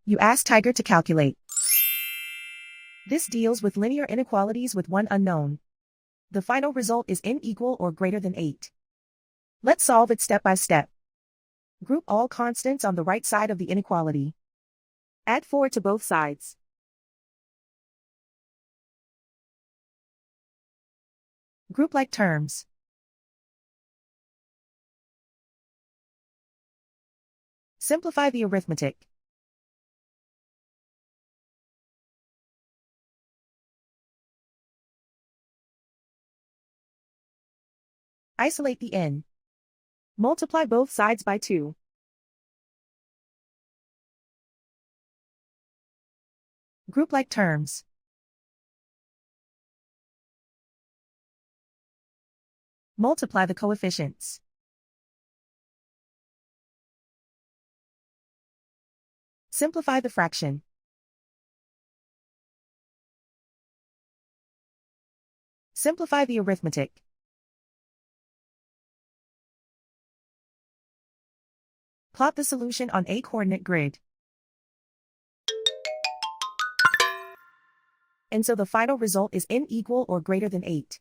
You ask Tiger to calculate. This deals with linear inequalities with one unknown. The final result is n equal or greater than 8. Let's solve it step by step. Group all constants on the right side of the inequality. Add 4 to both sides. Group like terms. Simplify the arithmetic. Isolate the n. Multiply both sides by 2. Group like terms. Multiply the coefficients. Simplify the fraction. Simplify the arithmetic. Plot the solution on a coordinate grid. And so the final result is n equal or greater than 8.